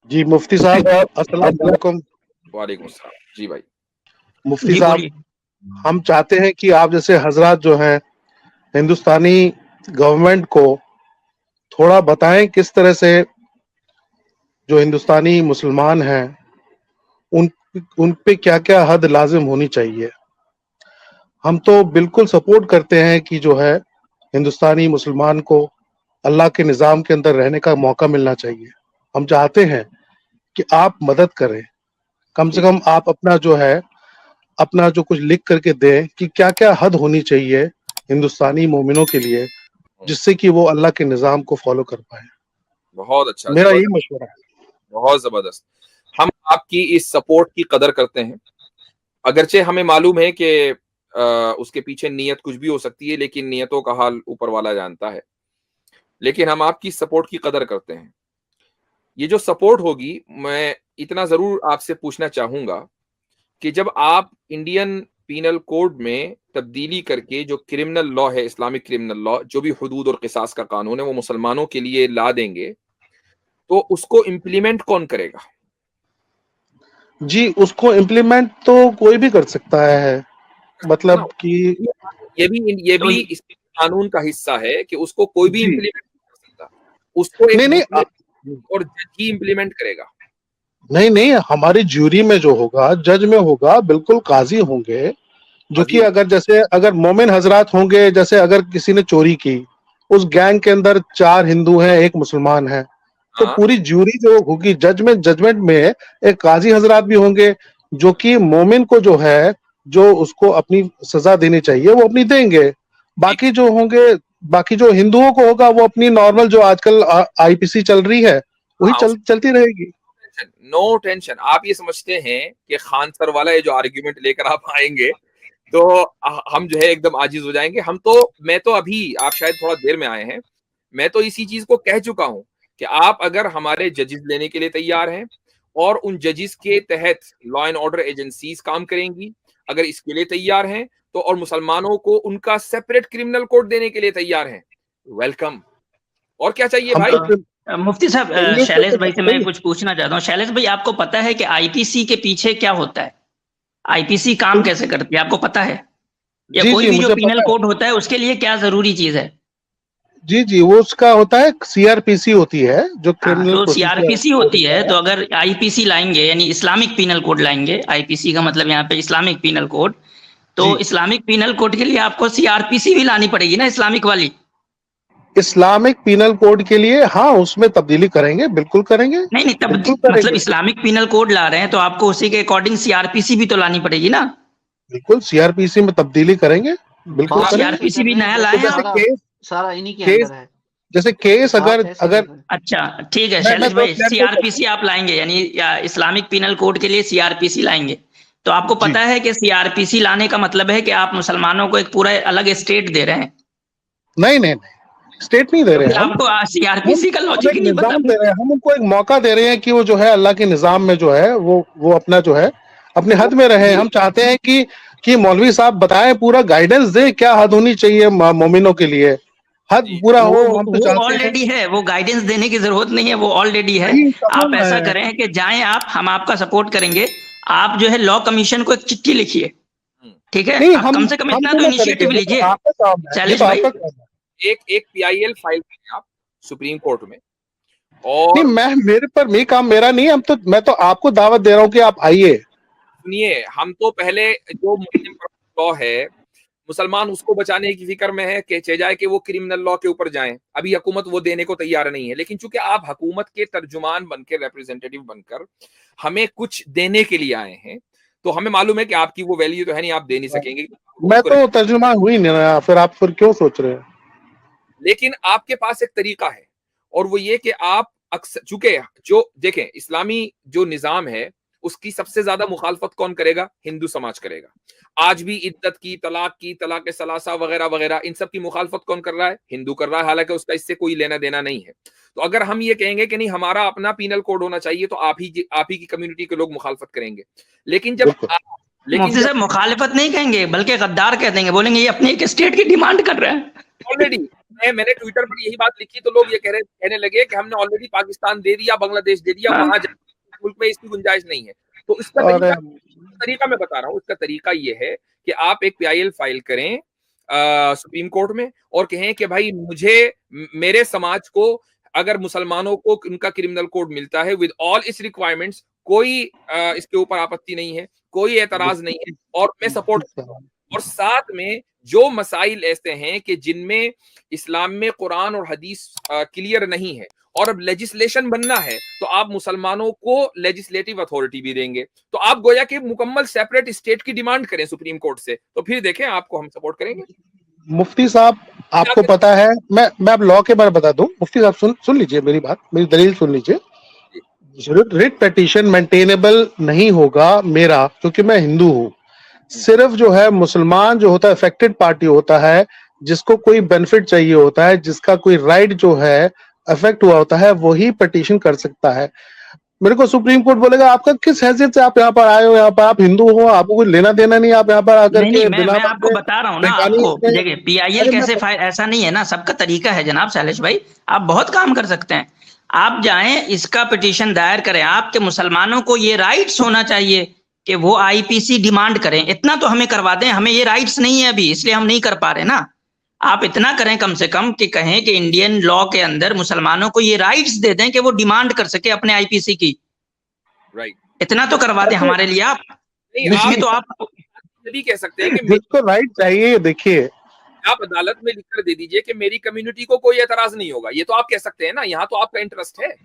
जी मुफ्ती साहब, अस्सलाम वालेकुम। वालेकुम अस्सलाम। जी भाई। मुफ्ती जी साहब, बोलिए। हम चाहते हैं कि आप जैसे हजरात जो हैं हिंदुस्तानी गवर्नमेंट को थोड़ा बताएं किस तरह से जो हिंदुस्तानी मुसलमान हैं उन उन पे क्या क्या हद लाजिम होनी चाहिए। हम तो बिल्कुल सपोर्ट करते हैं कि जो है हिंदुस्तानी मुसलमान को अल्लाह के निज़ाम के अंदर रहने का मौका मिलना चाहिए। हम चाहते हैं कि आप मदद करें, कम से ठीक। कम आप अपना जो है अपना जो कुछ लिख करके दें कि क्या क्या हद होनी चाहिए हिंदुस्तानी मोमिनों के लिए, जिससे कि वो अल्लाह के निज़ाम को फॉलो कर पाए। बहुत अच्छा, मेरा यही जबरदस्त, मशवरा है। बहुत जबरदस्त। हम आपकी इस सपोर्ट की कदर करते हैं, अगरचे हमें मालूम है कि उसके पीछे नीयत कुछ भी हो सकती है, लेकिन नियतों का हाल ऊपर वाला जानता है। लेकिन हम आपकी सपोर्ट की कदर करते हैं। ये जो सपोर्ट होगी, मैं इतना जरूर आपसे पूछना चाहूंगा कि जब आप इंडियन पीनल कोड में तब्दीली करके जो क्रिमिनल लॉ है, इस्लामिक क्रिमिनल लॉ, जो भी हुदूद और किसास का कानून है, वो मुसलमानों के लिए ला देंगे, तो उसको इम्प्लीमेंट कौन करेगा? जी, उसको इम्प्लीमेंट तो कोई भी कर सकता है, ना, मतलब कि ये तो भी इस कानून का हिस्सा है कि उसको कोई भी जी इम्प्लीमेंट नहीं कर सकता। उसको एक नहीं नहीं मुस्लिम और जज ही इम्प्लीमेंट करेगा। नहीं नहीं, हमारी ज्यूरी में जो होगा, जज में होगा, बिल्कुल काजी होंगे, जो कि काजी हो। अगर जैसे अगर मोमिन हजरात होंगे, जैसे अगर किसी ने चोरी की, उस गैंग के अंदर 4 हिंदू हैं, 1 मुसलमान है, तो हाँ, पूरी ज्यूरी जो होगी जजमेंट में एक काजी हजरात भी होंगे, जो कि मोमिन को जो है, जो उसको अपनी सजा देनी चाहिए वो अपनी देंगे। ठीक। बाकी जो होंगे, बाकी जो हिंदुओं को होगा वो अपनी नॉर्मल जो आजकल आईपीसी चल रही है वही हाँ, चलती रहेगी। No tension. आप ये समझते हैं कि खान सर वाला ये जो आर्ग्यूमेंट लेकर आप आएंगे, तो हम जो है एकदम आजिज हो जाएंगे। मैं तो अभी, आप शायद थोड़ा देर में आए हैं, मैं तो इसी चीज को कह चुका हूं कि आप अगर हमारे जजेस लेने के लिए तैयार हैं और उन जजेस के तहत लॉ एंड ऑर्डर एजेंसीज काम करेंगी, अगर इसके लिए तैयार हैं, तो और मुसलमानों को उनका सेपरेट क्रिमिनल कोड देने के लिए तैयार हैं, वेलकम। और क्या चाहिए हम भाई? तो मुफ्ती साहब, इंग्लिश में शैलेश तो भाई से सकते मैं ही। कुछ पूछना चाहता हूँ। शैलेश भाई, आपको पता है कि आईपीसी के पीछे क्या होता है? आईपीसी काम कैसे करती है, आपको पता है? या जी कोई जी भी जो मुझे पीनल पता है। कोड होता है उसके लिए क्या जरूरी चीज है? जी जी, वो उसका होता है, सीआरपीसी होती है जो हाँ, क्रिमिनल तो प्रोसीजर सीआरपीसी कोड होती है, होता तो है। अगर आईपीसी लाएंगे यानी इस्लामिक पीनल कोड लाएंगे, आईपीसी का मतलब यहाँ पे इस्लामिक पीनल कोड, तो जी, इस्लामिक पीनल कोड के लिए आपको सीआरपीसी भी लानी पड़ेगी ना, इस्लामिक वाली। इस्लामिक पीनल कोड के लिए हाँ, उसमें तब्दीली करेंगे, बिल्कुल करेंगे, नहीं नहीं, तब बिल्कुल मतलब करेंगे। इस्लामिक पीनल कोड ला रहे हैं तो आपको उसी के अकॉर्डिंग सीआरपीसी भी तो लानी पड़ेगी ना। बिल्कुल सीआरपीसी में तब्दीली करेंगे, बिल्कुल तो बात करेंगे। ऐसे सीआरपीसी कर भी रहे हैं नया तो लाए जैसे हैं जैसे आप? सारा सारा इन्हीं के केस अंदर है। जैसे केस बात अगर ऐसे अगर कर रहे हैं। अच्छा, ठीक है मैं शैलेश थोड़ा भाई, क्लियर कर देता सीआरपीसी आप लाएंगे यानी या इस्लामिक पीनल कोड के लिए सीआरपीसी लाएंगे, तो आपको हूं। जी, पता है कि सीआरपीसी लाने का मतलब है कि आप मुसलमानों को एक पूरा अलग स्टेट दे रहे हैं। नहीं नहीं नहीं, स्टेट नहीं दे तो रहे फिर हैं हम आपको हम सीआरपीसी का हम लॉजिक एक ही नहीं पता। निजाम दे रहे हैं, हम उनको एक मौका दे रहे हैं कि वो जो है अल्लाह के निजाम में जो है वो अपना जो है अपने हद में रहे। हम चाहते हैं कि मौलवी साहब बताएं, पूरा गाइडेंस दे क्या हद होनी चाहिए मोमिनों के लिए, हद जी। पूरा वो हो। वो हम तो वो चाहते हैं। ऑलरेडी है, वो गाइडेंस देने की जरूरत नहीं है, वो ऑलरेडी है। नहीं आप कहाँ ऐसा है। करें कि जाएं आप, हम आपका सपोर्ट करेंगे। आप जो है लॉ कमीशन को एक चिट्ठी लिखिए, हम्म। ठीक है? नहीं, आप कम से कम हम इतना क्यों तो ना करेंगे, इनिशिएटिव ये तो लीजिए आपका काम है, ये शैलेश तो भाई। आपका काम है। एक पीआईएल फाइल करें आप सुप्रीम कोर्ट में। नहीं, और मेरे पर ये काम मेरा नहीं है, मैं तो आपको दावत दे रहा हूँ कि आप आइए। सुनिए, हम तो पहले जो मुस्लिम लॉ है, मुसलमान उसको बचाने की फिक्र में है कि जाए कि वो क्रिमिनल लॉ के ऊपर जाएं। अभी हुकूमत वो देने को तैयार नहीं है, लेकिन चूंकि आप हुकूमत के तर्जुमान बनकर, रिप्रेजेंटेटिव बनकर हमें कुछ देने के लिए आए हैं, तो हमें मालूम है कि आपकी वो वैल्यू तो है नहीं, आप दे नहीं सकेंगे मैं हुकूमत को। तो तर्जुमा हुई नहीं ना, फिर आप फिर क्यों सोच रहे हैं। लेकिन आपके पास एक तरीका है, और वो ये कि आप अक्सर, चूंकि जो देखें इस्लामी जो निजाम है उसकी सबसे ज्यादा मुखालफत कौन करेगा? हिंदू समाज करेगा। आज भी इद्दत की, तलाक सलासा वगैरह वगैरह, इन सब की मुखालफत कौन कर रहा है? हिंदू कर रहा है, हालांकि उसका इससे कोई लेना देना नहीं है। तो अगर हम ये कहेंगे कि नहीं हमारा अपना पीनल कोड होना चाहिए, तो आप ही की कम्युनिटी के लोग मुखालफत करेंगे। लेकिन जब बिल्कुल। लेकिन मुफ्ती जब साहब मुखालिफत नहीं कहेंगे, बल्कि गद्दार कह देंगे, बोलेंगे ये अपनी एक स्टेट की डिमांड कर रहे हैं। ऑलरेडी मैंने ट्विटर पर यही बात लिखी तो लोग ये कहने लगे कि हमने ऑलरेडी पाकिस्तान दे दिया, बांग्लादेश दे दिया, वहां मुल्क में इसकी गुंजाइश नहीं है। तो इसका तरीका मैं बता रहा हूँ, इसका तरीका ये है कि आप एक PIL फाइल करें सुप्रीम कोर्ट में और कहें कि भाई मेरे समाज को अगर मुसलमानों को उनका क्रिमिनल कोड मिलता है विद ऑल इट्स रिक्वायरमेंट्स, कोई इसके ऊपर आपत्ति नहीं है, कोई एतराज नहीं है और मैं सपोर्ट करता हूं। और साथ में जो मसाइल ऐसे हैं कि जिनमें इस्लाम में कुरान और हदीस क्लियर नहीं है और अब लेजिस्लेशन बनना है तो आप मुसलमानों को लेजिस्लेटिव अथॉरिटी भी देंगे, तो आप गोया कि मुकम्मल सेपरेट स्टेट की डिमांड करें सुप्रीम कोर्ट से, तो फिर देखें आपको हम सपोर्ट करेंगे। मुफ्ती साहब आपको पता है, मैं अब लॉ के बारे में बता दूं। मुफ्ती साहब सुन लीजिए मेरी बात, मेरी दलील सुन लीजिए। रिट पिटीशन मेंटेनेबल नहीं होगा मेरा, क्योंकि मैं हिंदू हूं। सिर्फ जो है मुसलमान जो होता है अफेक्टेड पार्टी होता है, जिसको कोई बेनिफिट चाहिए होता है, जिसका कोई राइट जो है अफेक्ट हुआ होता है, वही पिटीशन कर सकता है। मेरे को सुप्रीम कोर्ट बोलेगा आपका किस हैसियत से आप यहाँ पर आए हो, यहाँ पर आप हिंदू हो, आपको कुछ लेना देना नहीं, आप यहाँ पर आकर नहीं, मैं आपको बता रहा हूँ ना, आपको देखिए PIL कैसे ऐसा नहीं है ना, सबका तरीका है जनाब शैलेश भाई, आप बहुत काम कर सकते हैं। आप जाएं, इसका पिटीशन दायर करें, आपके मुसलमानों को ये राइट्स होना चाहिए कि वो IPC डिमांड करें, इतना तो हमें करवा दें। हमें ये राइट्स नहीं है अभी, इसलिए हम नहीं कर पा रहे ना। आप इतना करें कम से कम कि कहें कि इंडियन लॉ के अंदर मुसलमानों को ये राइट्स दे दें कि वो डिमांड कर सके अपने IPC की। राइट, इतना तो करवा दें हमारे लिए आप। इसमें तो आप भी कह सकते हैं कि मुझको राइट चाहिए। देखिए, आप अदालत में लिखकर दे दीजिए कि मेरी कम्युनिटी को कोई एतराज नहीं होगा, ये तो आप कह सकते हैं ना, यहाँ तो आपका इंटरेस्ट है।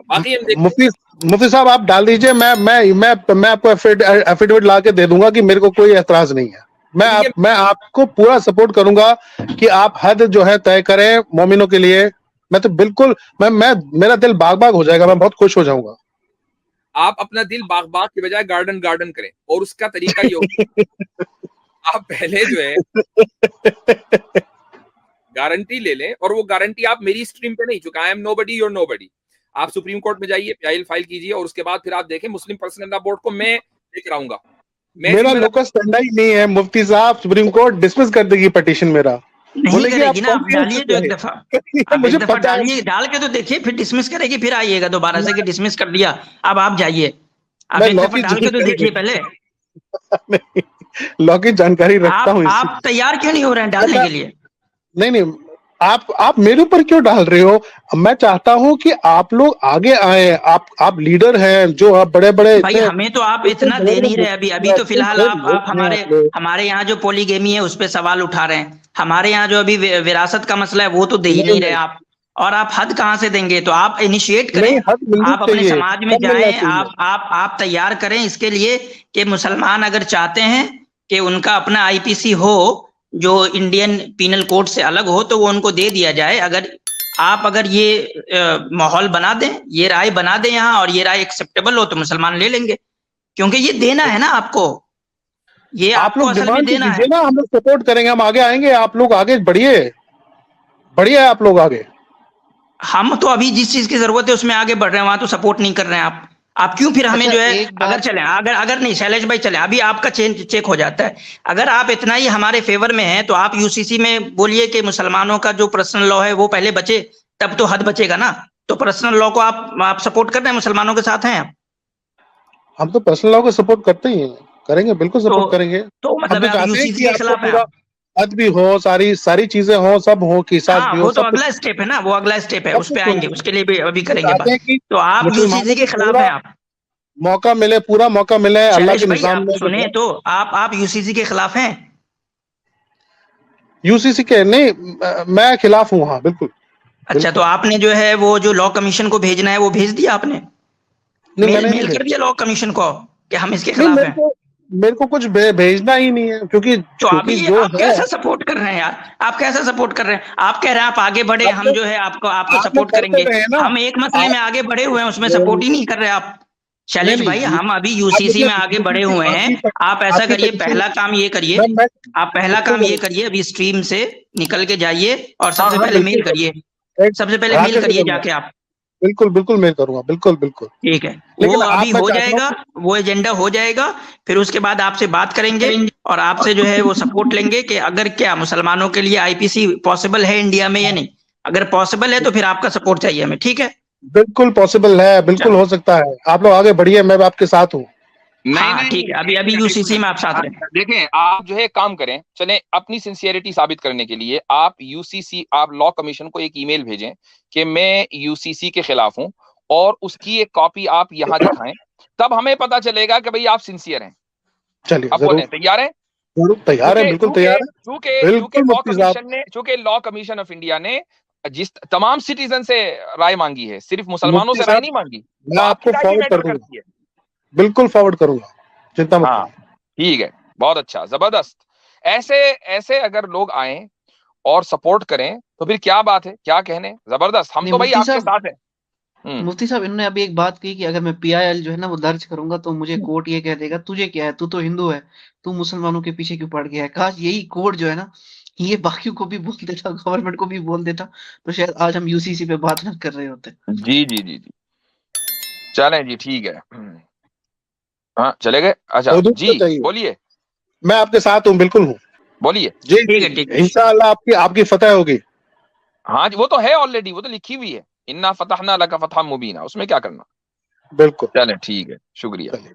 बाकी मुफ्ती साहब आप डाल दीजिए, मैं आपको एफिडेविट ला के दे दूंगा कि मेरे को कोई एतराज नहीं है। मैं आपको पूरा सपोर्ट करूंगा कि आप हद जो है तय करें मोमिनों के लिए। मैं तो बिल्कुल मेरा दिल बाग बाग हो जाएगा, मैं बहुत खुश हो जाऊंगा। आप अपना दिल बाग बाग के बजाय गार्डन गार्डन करें, और उसका तरीका ये होगा आप पहले जो है गारंटी ले लें, और वो गारंटी आप मेरी स्ट्रीम पे नहीं, चुका I am nobody your nobody. आप सुप्रीम कोर्ट में जाइए, PIL फाइल कीजिए, और उसके बाद फिर आप देखें मुस्लिम पर्सनल लॉ बोर्ड को मैं लेकर आऊंगा। मेरा लोकस डंडा ही नहीं है मुफ्ती साहब, सुप्रीम कोर्ट डिसमिस कर देगी पिटीशन मेरा। नहीं करेगी ना, आप डालिए तो एक दफा, मुझे पता है, डाल के तो देखिए, फिर डिसमिस करेगी, फिर आइएगा दोबारा से कि डिसमिस कर दिया। अब आप जाइए, आप एक दफा डाल के तो देखिए पहले। लॉ की जानकारी रखता हूँ। आप तैयार क्यों नहीं हो रहे हैं डालने के लिए? नहीं, आप मेरे ऊपर क्यों डाल रहे हो? मैं चाहता हूं कि आप लोग आगे आए। आप लीडर हैं, जो आप बड़े भाई, हमें तो आप इतना दे नहीं रहे। अभी तो फिलहाल आप हमारे यहाँ जो पॉलीगेमी है उस पर सवाल उठा रहे हैं। हमारे यहाँ जो अभी विरासत का मसला है वो तो दे ही नहीं रहे आप, और आप हद कहाँ से देंगे? तो आप इनिशिएट करें, आप अपने समाज में जाएं, आप तैयार करें इसके लिए कि मुसलमान अगर चाहते हैं कि उनका अपना IPC हो जो इंडियन पीनल कोड से अलग हो, तो वो उनको दे दिया जाए। अगर ये माहौल बना दें, ये राय बना दें यहाँ, और ये राय एक्सेप्टेबल हो, तो मुसलमान ले लेंगे, क्योंकि ये देना है ना आपको, ये आप लोग असल में देना है ना। हम लोग सपोर्ट करेंगे, हम आगे आएंगे, आप लोग आगे बढ़िए आप लोग आगे। हम तो अभी जिस चीज की जरूरत है उसमें आगे बढ़ रहे हैं, वहां तो सपोर्ट नहीं कर रहे हैं आप क्यों फिर हमें जो है अगर नहीं शैलेश भाई चले, अभी आपका चेक हो जाता है। अगर आप इतना ही हमारे फेवर में हैं तो आप UCC में बोलिए कि मुसलमानों का जो पर्सनल लॉ है वो पहले बचे, तब तो हद बचेगा ना। तो पर्सनल लॉ को आप सपोर्ट कर रहे हैं, मुसलमानों के साथ हैं आप? हम तो पर्सनल लॉ को सपोर्ट करते ही हैं, करेंगे, बिल्कुल सपोर्ट करेंगे। तो मतलब UCC के खिलाफ है, हद भी हो, सारी चीजें हो, सब हो, किसास भी हो। वो तो अगला स्टेप है ना, वो अगला स्टेप है, उस पे आएंगे, उसके लिए भी अभी करेंगे बात। तो आप UCC के खिलाफ हैं? आप मौका मिले, पूरा मौका मिले अल्लाह के निजाम में। सुने तो आप UCC के खिलाफ हैं? UCC के नहीं, मैं खिलाफ हूँ, हाँ बिल्कुल। अच्छा, तो आपने जो है वो जो लॉ कमीशन को भेजना है वो भेज दिया आपने? मेल कर दिया लॉ कमीशन को कि हम इसके खिलाफ हैं? मेरे को कुछ भेजना ही नहीं है, क्योंकि तो अभी आप कैसा सपोर्ट कर रहे हैं यार? आप कैसा सपोर्ट कर रहे हैं? आप कह रहे हैं आप आगे बढ़े, हम जो है आपको सपोर्ट करेंगे। हम एक मसले में आगे बढ़े हुए हैं, उसमें सपोर्ट ही नहीं कर रहे आप। शैलेश भाई, हम अभी UCC में आगे बढ़े हुए हैं। आप ऐसा करिए, पहला काम ये करिए, अभी स्ट्रीम से निकल के जाइए और सबसे पहले मेल करिए, जाके आप बिल्कुल बिल्कुल मेल करूंगा, बिल्कुल बिल्कुल। ठीक है, लेकिन वो आप अभी मैं हो चाहता हूँ जाएगा, वो एजेंडा हो जाएगा, फिर उसके बाद आपसे बात करेंगे और आपसे जो है वो सपोर्ट लेंगे कि अगर क्या मुसलमानों के लिए आईपीसी पॉसिबल है इंडिया में या नहीं। अगर पॉसिबल है तो फिर आपका सपोर्ट चाहिए हमें, ठीक है? बिल्कुल पॉसिबल है, बिल्कुल हो सकता है। आप लोग आगे बढ़िए, मैं आपके साथ हूँ। नहीं हाँ ठीक है, अभी अभी यूसीसी में आप साथ रहें। देखें, आप जो है काम करें, चलें अपनी सिंसियरिटी साबित करने के लिए आप यूसीसी, आप लॉ कमीशन को एक ईमेल भेजें कि मैं यूसीसी के खिलाफ हूं, और उसकी एक कॉपी आप यहां दिखाएं, तब हमें पता चलेगा कि भाई आप सिंसियर हैं। चलिए अब जरूर बोलें, तैयार हैं? जरूर तैयार है, बिल्कुल तैयार है। चूंकि बिल्कुल मुफ्ती साहब, लॉ कमीशन ऑफ इंडिया ने जिस तमाम सिटीजन से राय मांगी है, सिर्फ मुसलमानों मुफ्ती से राय साहब नहीं मांगी, मैं तो आपकी आपको राय भी फॉरवर्ड कर मैटर दूंगा, करती है। बिल्कुल फॉरवर्ड करूंगा, चिंता मत हाँ करिए। ठीक है, बहुत अच्छा, जबरदस्त। ऐसे ऐसे अगर लोग आए और सपोर्ट करें तो फिर क्या बात है, क्या कहने, जबरदस्त। हम नहीं तो भाई मुफ्ती आपके साहब, साथ हैं। मुफ्ती साहब इन्होंने अभी एक बात की कि अगर मैं पीआईएल जो है ना वो दर्ज करूंगा तो मुझे कोर्ट ये कह देगा तुझे क्या है, तू तो हिंदू है, तू मुसलमानों के पीछे क्यों पड़ गया है। काश यही कोर्ट जो है ना ये बाकियों को भी बोल देता, गवर्नमेंट को भी बोल देता, तो शायद आज हम यूसीसी पे बात ना कर रहे होते। जी जी जी जी, चलें जी, ठीक है। हाँ चले गए, अच्छा हदूद तो जी, चाहिए, बोलिए मैं आपके साथ हूँ, बिल्कुल हूँ बोलिए। जी ठीक है, जी, ठीक है। इंशाअल्लाह आपकी आपकी फतह होगी। हाँ जी, वो तो है ऑलरेडी, वो तो लिखी हुई है, इन्ना फतहना लका फतहम मुबीना, उसमें क्या करना। बिल्कुल, चलें ठीक है, शुक्रिया। चलिए।